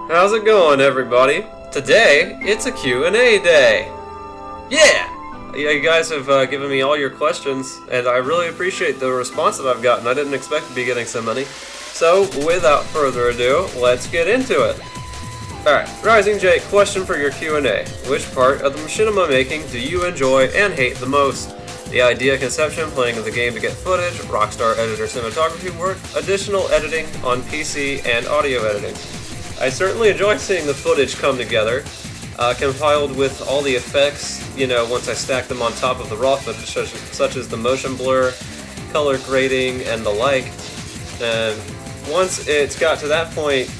How's it going, everybody? Today, it's a Q&A day! Yeah! You guys have given me all your questions, and I really appreciate the response that I've gotten. I didn't expect to be getting so many. So, without further ado, let's get into it. Alright, RisingJake, question for your Q&A. Which part of the machinima making do you enjoy and hate the most? The idea, conception, playing of the game to get footage, Rockstar editor cinematography work, additional editing on PC, and audio editing. I certainly enjoy seeing the footage come together, compiled with all the effects, once I stack them on top of the raw footage, such as the motion blur, color grading, and the like. And once it's got to that point,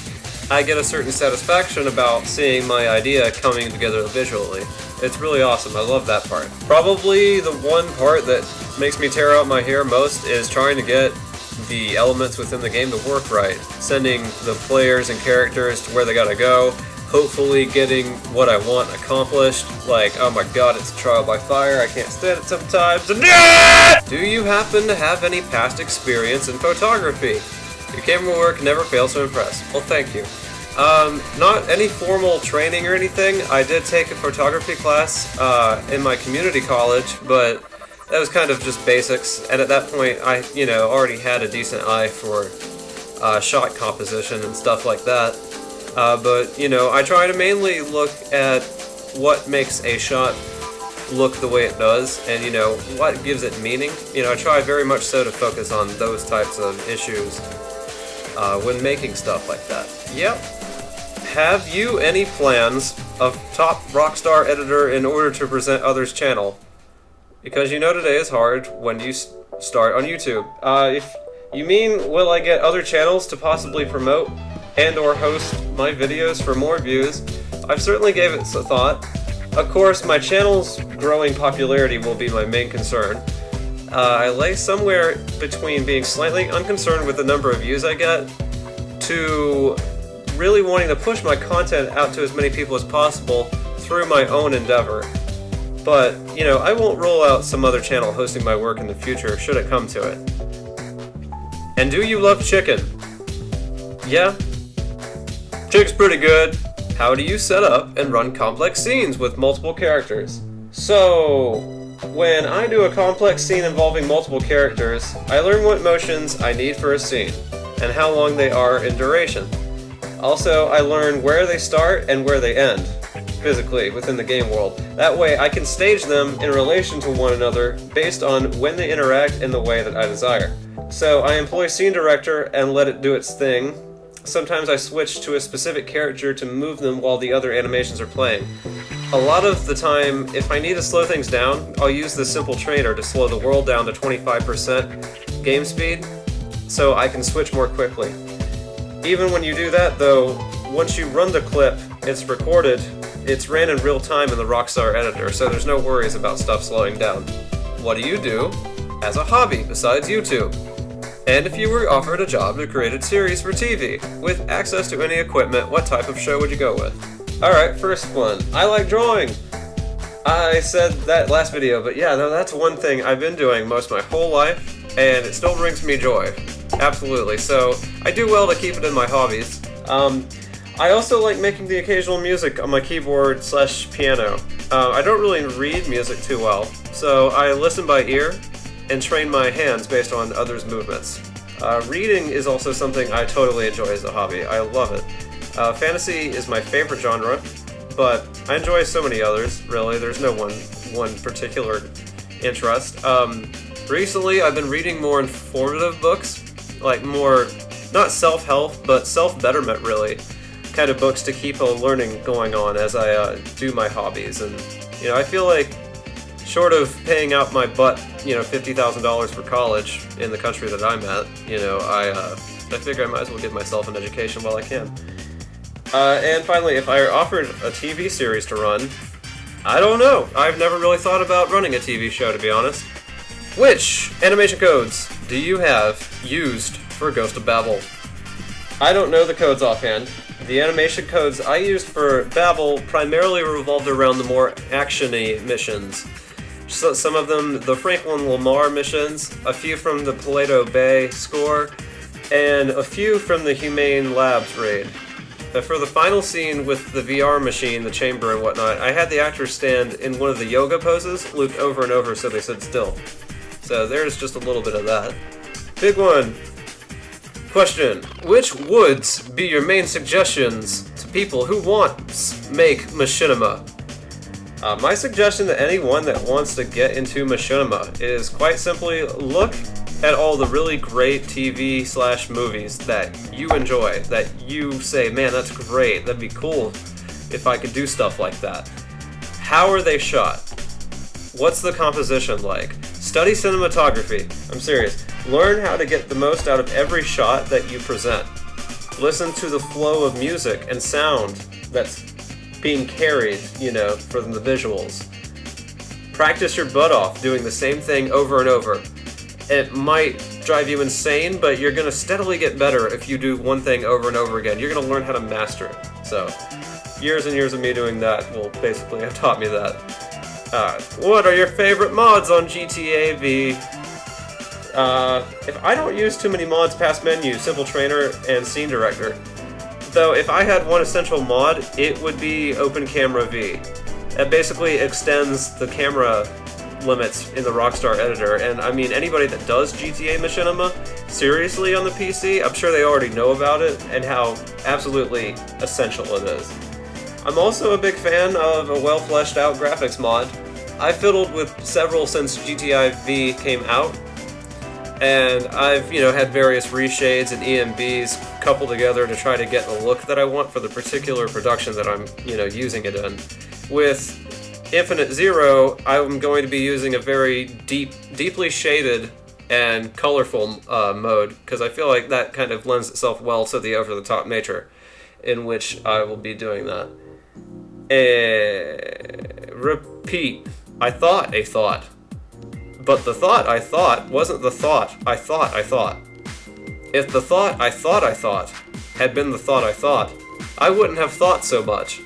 I get a certain satisfaction about seeing my idea coming together visually. It's really awesome. I love that part. Probably the one part that makes me tear out my hair most is trying to get the elements within the game to work right. Sending the players and characters to where they gotta go, hopefully getting what I want accomplished. Like, oh my god, it's a trial by fire, I can't stand it sometimes. Do you happen to have any past experience in photography? Your camera work never fails to impress. Well, thank you. Not any formal training or anything. I did take a photography class in my community college, but that was kind of just basics. And at that point, I, already had a decent eye for shot composition and stuff like that. But, I try to mainly look at what makes a shot look the way it does, and, what gives it meaning. I try very much so to focus on those types of issues when making stuff like that. Yep. Have you any plans of top Rockstar editor in order to present others' channel? Because today is hard when you start on YouTube. If you mean, will I get other channels to possibly promote and or host my videos for more views, I've certainly gave it some thought. Of course, my channel's growing popularity will be my main concern. I lay somewhere between being slightly unconcerned with the number of views I get to really wanting to push my content out to as many people as possible through my own endeavor. But, I won't roll out some other channel hosting my work in the future, should it come to it. And do you love chicken? Yeah? Chicken's pretty good. How do you set up and run complex scenes with multiple characters? So, when I do a complex scene involving multiple characters, I learn what motions I need for a scene, and how long they are in duration. Also, I learn where they start and where they end, physically, within the game world. That way, I can stage them in relation to one another based on when they interact in the way that I desire. So, I employ Scene Director and let it do its thing. Sometimes I switch to a specific character to move them while the other animations are playing. A lot of the time, if I need to slow things down, I'll use the simple trainer to slow the world down to 25% game speed, so I can switch more quickly. Even when you do that, though, once you run the clip, it's recorded, it's ran in real time in the Rockstar editor, so there's no worries about stuff slowing down. What do you do as a hobby besides YouTube? And if you were offered a job to create a series for TV, with access to any equipment, what type of show would you go with? Alright, first one. I like drawing! I said that last video, but yeah, no, that's one thing I've been doing most of my whole life, and it still brings me joy. Absolutely, so I do well to keep it in my hobbies. I also like making the occasional music on my keyboard / piano. I don't really read music too well, so I listen by ear and train my hands based on others' movements. Reading is also something I totally enjoy as a hobby. I love it. Fantasy is my favorite genre, but I enjoy so many others, really. There's no one particular interest. Recently, I've been reading more informative books, like more, not self-help, but self-betterment, really, kind of books to keep a learning going on as I do my hobbies. And, I feel like, short of paying out my butt, $50,000 for college in the country that I'm at, I figure I might as well give myself an education while I can. And finally, if I were offered a TV series to run, I don't know. I've never really thought about running a TV show, to be honest. Which animation codes do you have used for Ghost of Babel? I don't know the codes offhand. The animation codes I used for Babel primarily revolved around the more action-y missions. So some of them, the Franklin Lamar missions, a few from the Paleto Bay score, and a few from the Humane Labs raid. For the final scene with the VR machine, the chamber and whatnot, I had the actors stand in one of the yoga poses, looped over and over so they stood still. So there's just a little bit of that. Big one. Question. Which would be your main suggestions to people who want to make machinima? My suggestion to anyone that wants to get into machinima is quite simply look at all the really great TV/movies that you enjoy, that you say, man, that's great, that'd be cool if I could do stuff like that. How are they shot? What's the composition like? Study cinematography. I'm serious. Learn how to get the most out of every shot that you present. Listen to the flow of music and sound that's being carried, for the visuals. Practice your butt off doing the same thing over and over. It might drive you insane, but you're going to steadily get better if you do one thing over and over again. You're going to learn how to master it. So, years and years of me doing that will basically have taught me that. What are your favorite mods on GTA V? If I don't use too many mods past menu, Simple Trainer, and Scene Director. Though, if I had one essential mod, it would be Open Camera V. It basically extends the camera limits in the Rockstar editor, and I mean, anybody that does GTA Machinima seriously on the PC, I'm sure they already know about it and how absolutely essential it is. I'm also a big fan of a well fleshed out graphics mod. I fiddled with several since GTA V came out, and I've had various reshades and EMBs coupled together to try to get the look that I want for the particular production that I'm using it in. With Infinite Zero, I'm going to be using a very deeply shaded and colorful mode, because I feel like that kind of lends itself well to the over-the-top nature in which I will be doing that. Repeat. I thought a thought. But the thought I thought wasn't the thought I thought. If the thought I thought had been the thought I thought, I wouldn't have thought so much.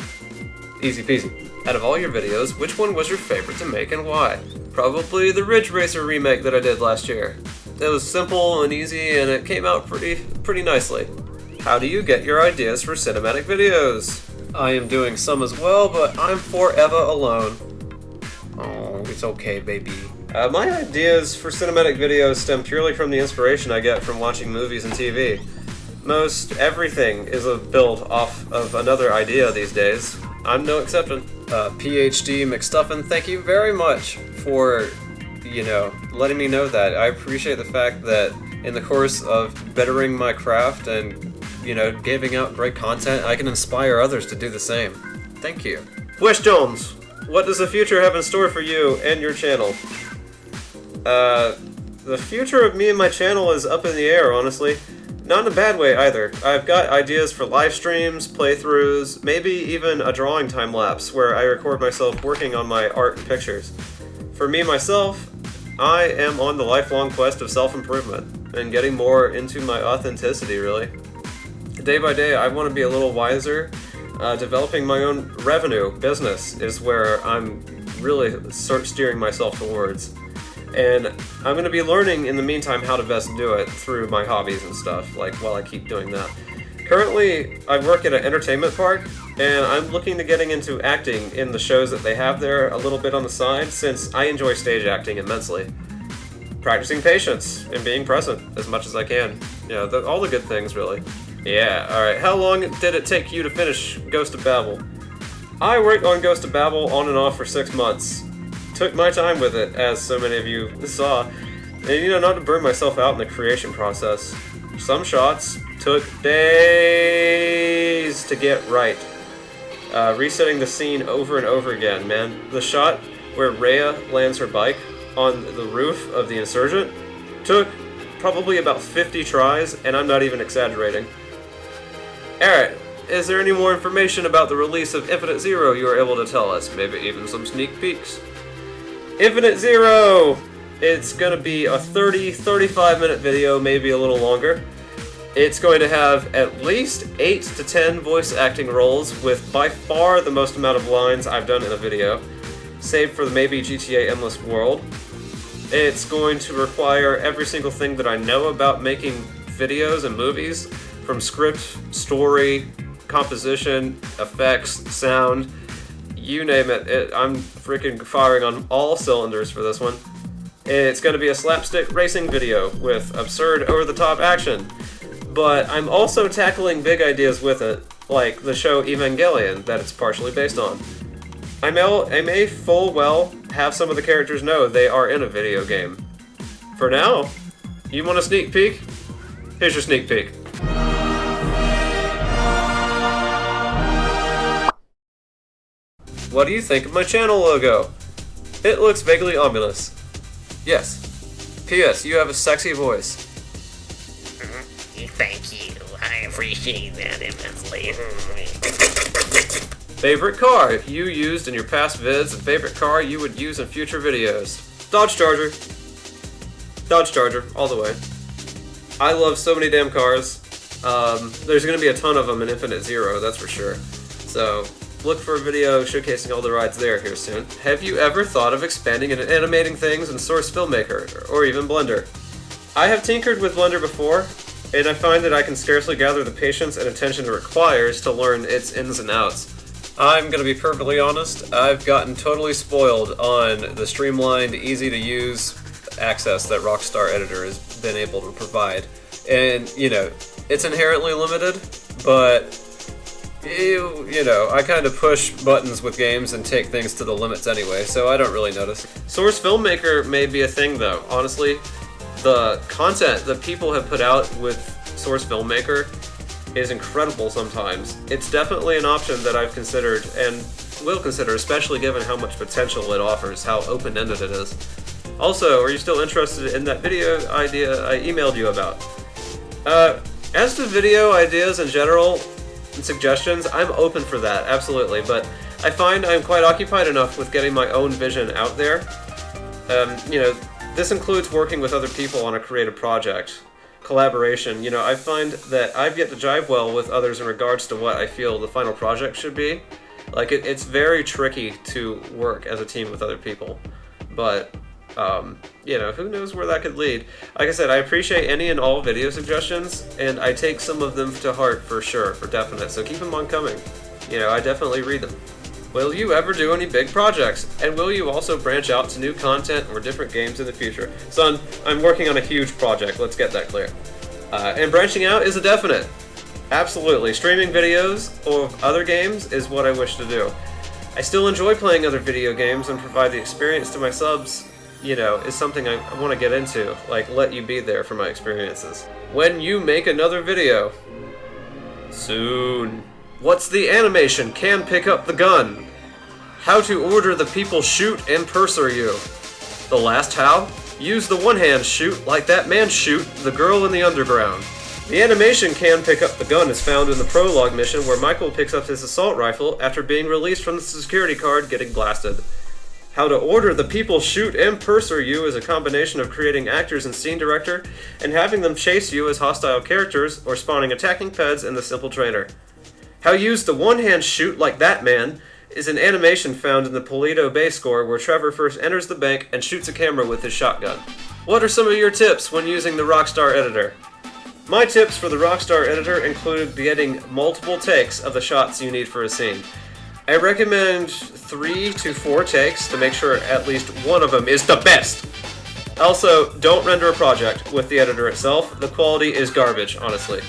Easy peasy. Out of all your videos, which one was your favorite to make and why? Probably the Ridge Racer remake that I did last year. It was simple and easy, and it came out pretty nicely. How do you get your ideas for cinematic videos? I am doing some as well, but I'm forever alone. Oh, it's okay, baby. My ideas for cinematic videos stem purely from the inspiration I get from watching movies and TV. Most everything is a build off of another idea these days. I'm no exception. PhD McStuffin, thank you very much for, letting me know that. I appreciate the fact that in the course of bettering my craft and, giving out great content, I can inspire others to do the same. Thank you. Questions! What does the future have in store for you and your channel? The future of me and my channel is up in the air, honestly. Not in a bad way either. I've got ideas for live streams, playthroughs, maybe even a drawing time-lapse where I record myself working on my art and pictures. For me, myself, I am on the lifelong quest of self-improvement and getting more into my authenticity, really. Day by day, I want to be a little wiser. Developing my own revenue business is where I'm really steering myself towards. And I'm going to be learning in the meantime how to best do it through my hobbies and stuff, while I keep doing that. Currently, I work at an entertainment park, and I'm looking to getting into acting in the shows that they have there a little bit on the side, since I enjoy stage acting immensely. Practicing patience and being present as much as I can. All the good things, really. Yeah, alright. How long did it take you to finish Ghost of Babel? I worked on Ghost of Babel on and off for 6 months. Took my time with it, as so many of you saw, and not to burn myself out in the creation process. Some shots took days to get right. Resetting the scene over and over again, man. The shot where Rhea lands her bike on the roof of the Insurgent took probably about 50 tries, and I'm not even exaggerating. Alright, is there any more information about the release of Infinite Zero you are able to tell us? Maybe even some sneak peeks? Infinite Zero! It's going to be a 30-35 minute video, maybe a little longer. It's going to have at least 8 to 10 voice acting roles, with by far the most amount of lines I've done in a video, save for the maybe GTA Endless World. It's going to require every single thing that I know about making videos and movies, from script, story, composition, effects, sound, you name it. I'm freaking firing on all cylinders for this one. It's going to be a slapstick racing video with absurd over-the-top action. But I'm also tackling big ideas with it, like the show Evangelion that it's partially based on. I may full well have some of the characters know they are in a video game. For now, you want a sneak peek? Here's your sneak peek. What do you think of my channel logo? It looks vaguely ominous. Yes. P.S. You have a sexy voice. Thank you. I appreciate that immensely. Favorite car you used in your past vids and favorite car you would use in future videos. Dodge Charger. Dodge Charger, all the way. I love so many damn cars. There's going to be a ton of them in Infinite Zero, that's for sure. So, look for a video showcasing all the rides there here soon. Have you ever thought of expanding and animating things in Source Filmmaker, or even Blender? I have tinkered with Blender before, and I find that I can scarcely gather the patience and attention it requires to learn its ins and outs. I'm gonna be perfectly honest, I've gotten totally spoiled on the streamlined, easy-to-use access that Rockstar Editor has been able to provide. And, you know, it's inherently limited, but you know, I kind of push buttons with games and take things to the limits anyway, so I don't really notice. Source Filmmaker may be a thing though. Honestly, the content that people have put out with Source Filmmaker is incredible sometimes. It's definitely an option that I've considered and will consider, especially given how much potential it offers, how open-ended it is. Also, are you still interested in that video idea I emailed you about? As to video ideas in general, and suggestions, I'm open for that, absolutely, but I find I'm quite occupied enough with getting my own vision out there. You know, this includes working with other people on a creative project, collaboration. You know, I find that I've yet to jive well with others in regards to what I feel the final project should be. Like, it's very tricky to work as a team with other people, but you know, who knows where that could lead. Like I said, I appreciate any and all video suggestions, and I take some of them to heart for sure, for definite, so keep them on coming. You know, I definitely read them. Will you ever do any big projects? And will you also branch out to new content or different games in the future? Son, I'm working on a huge project, let's get that clear. And branching out is a definite. Absolutely. Streaming videos of other games is what I wish to do. I still enjoy playing other video games and provide the experience to my subs. You know, is something I want to get into, like let you be there for my experiences. When you make another video. Soon. What's the animation? Can pick up the gun. How to order the people shoot and purser you. The last how? Use the one-hand shoot like that man shoot the girl in the underground. The animation Can Pick Up the Gun is found in the prologue mission where Michael picks up his assault rifle after being released from the security guard getting blasted. How to order the people shoot and purser you is a combination of creating actors and scene director and having them chase you as hostile characters or spawning attacking peds in the simple trainer. How use the one-hand shoot like that man is an animation found in the Polito Bay score where Trevor first enters the bank and shoots a camera with his shotgun. What are some of your tips when using the Rockstar Editor? My tips for the Rockstar Editor include getting multiple takes of the shots you need for a scene. I recommend 3 to 4 takes to make sure at least one of them is the best. Also, don't render a project with the editor itself. The quality is garbage, honestly.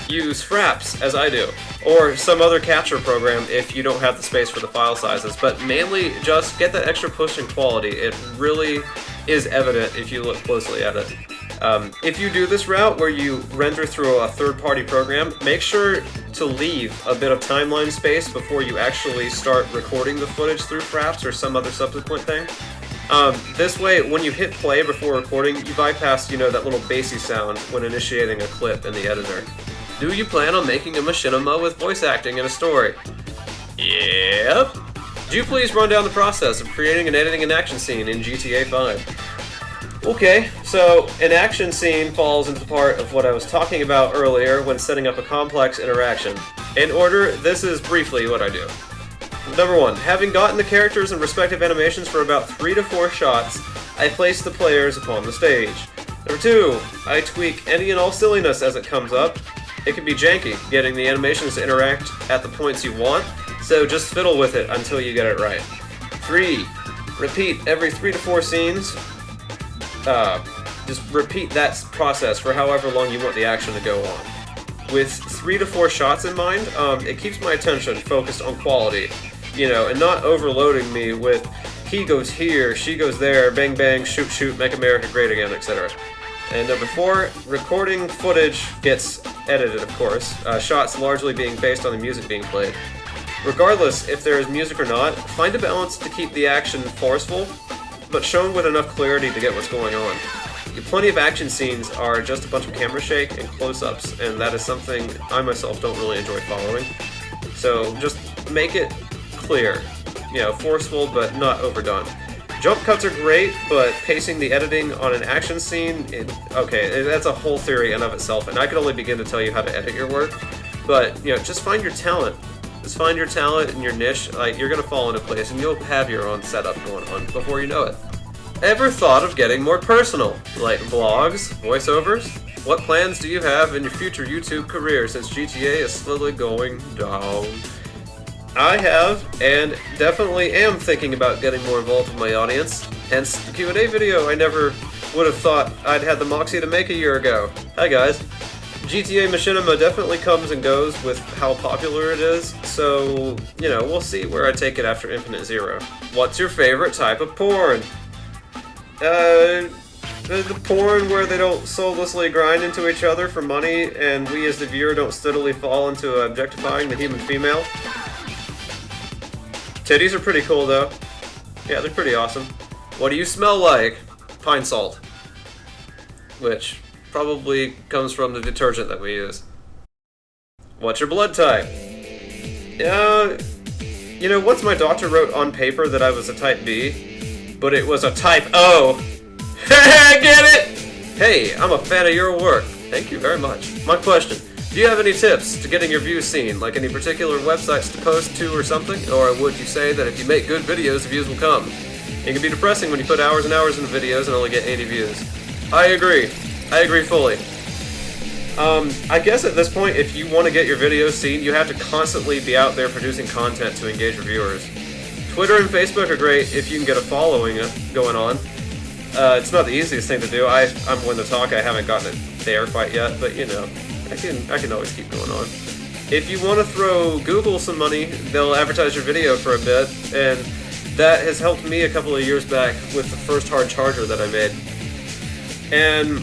Use Fraps, as I do, or some other capture program if you don't have the space for the file sizes, but mainly just get that extra push in quality. It really is evident if you look closely at it. If you do this route where you render through a third-party program, make sure to leave a bit of timeline space before you actually start recording the footage through Fraps or some other subsequent thing. This way, when you hit play before recording, you bypass, you know, that little bassy sound when initiating a clip in the editor. Do you plan on making a machinima with voice acting and a story? Yep. Do you please run down the process of creating and editing an action scene in GTA 5? Okay, so an action scene falls into part of what I was talking about earlier when setting up a complex interaction. In order, this is briefly what I do. Number 1, having gotten the characters and respective animations for about 3 to 4 shots, I place the players upon the stage. Number 2, I tweak any and all silliness as it comes up. it can be janky, getting the animations to interact at the points you want, so just fiddle with it until you get it right. 3. Repeat every 3 to 4 scenes. Just repeat that process for however long you want the action to go on. With 3 to 4 shots in mind, it keeps my attention focused on quality, you know, and not overloading me with he goes here, she goes there, bang bang, shoot shoot, make America great again, etc. And number 4, recording footage gets edited, of course, shots largely being based on the music being played. Regardless if there is music or not, find a balance to keep the action forceful, but shown with enough clarity to get what's going on. Plenty of action scenes are just a bunch of camera shake and close-ups, and that is something I myself don't really enjoy following. So just make it clear, you know, forceful but not overdone. Jump cuts are great, but pacing the editing on an action scene, okay, that's a whole theory in of itself, and I could only begin to tell you how to edit your work. But, you know, just find your talent. Just find your talent and your niche, like, you're gonna fall into place, and you'll have your own setup going on before you know it. Ever thought of getting more personal, like vlogs, voiceovers? What plans do you have in your future YouTube career since GTA is slowly going down? I have, and definitely am thinking about getting more involved with my audience, hence the Q&A video I never would have thought I'd had the moxie to make a year ago. Hi guys. GTA Machinima definitely comes and goes with how popular it is, so, you know, we'll see where I take it after Infinite Zero. What's your favorite type of porn? The porn where they don't soullessly grind into each other for money, and we as the viewer don't steadily fall into objectifying the human female. Titties are pretty cool though. Yeah, they're pretty awesome. What do you smell like? Pine salt. Which probably comes from the detergent that we use. What's your blood type? You know, once my doctor wrote on paper that I was a type B, but it was a type O. Get it? Hey, I'm a fan of your work. Thank you very much. My question, do you have any tips to getting your views seen, like any particular websites to post to or something? Or would you say that if you make good videos, the views will come? It can be depressing when you put hours and hours into videos and only get 80 views. I agree. I agree fully. I guess at this point, if you want to get your videos seen, you have to constantly be out there producing content to engage your viewers. Twitter and Facebook are great if you can get a following going on. It's not the easiest thing to do. I'm one to talk. I haven't gotten it there quite yet, but you know, I can always keep going on. If you want to throw Google some money, they'll advertise your video for a bit, and that has helped me a couple of years back with the first hard charger that I made. And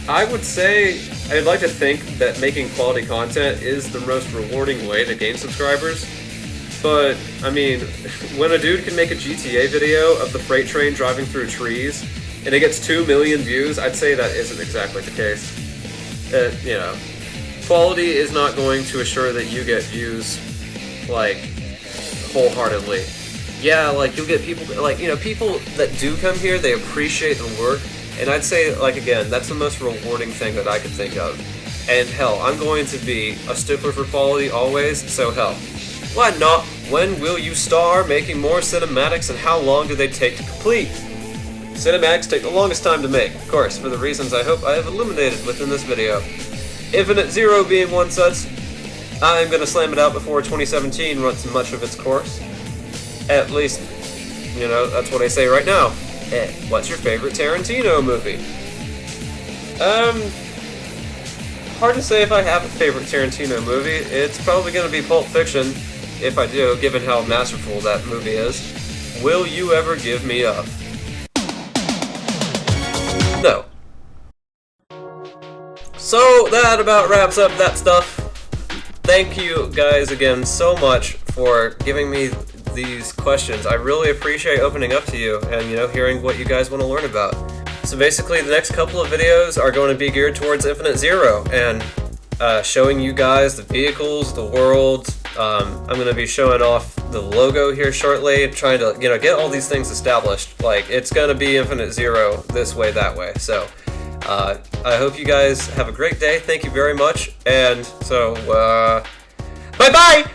I would say, I'd like to think that making quality content is the most rewarding way to gain subscribers. But, I mean, when a dude can make a GTA video of the freight train driving through trees, and it gets 2 million views, I'd say that isn't exactly the case. You know, quality is not going to assure that you get views, like, wholeheartedly. Yeah, like, you'll get people, like, you know, people that do come here, they appreciate the work, and I'd say, like, again, that's the most rewarding thing that I could think of. And hell, I'm going to be a stickler for quality always, so hell. Why not? When will you start making more cinematics, and how long do they take to complete? Cinematics take the longest time to make, of course, for the reasons I hope I have illuminated within this video. Infinite Zero being one such, I'm gonna slam it out before 2017 runs much of its course. At least, you know, that's what I say right now. What's your favorite Tarantino movie? Hard to say if I have a favorite Tarantino movie. It's probably gonna be Pulp Fiction, if I do, given how masterful that movie is. Will you ever give me up? No. So that about wraps up that stuff. Thank you guys again so much for giving me these questions. I really appreciate opening up to you and, you know, hearing what you guys want to learn about. So basically the next couple of videos are going to be geared towards Infinite Zero and showing you guys the vehicles, the world. I'm going to be showing off the logo here shortly, trying to, you know, get all these things established. Like, it's going to be Infinite Zero this way, that way. So I hope you guys have a great day. Thank you very much. And so, bye-bye!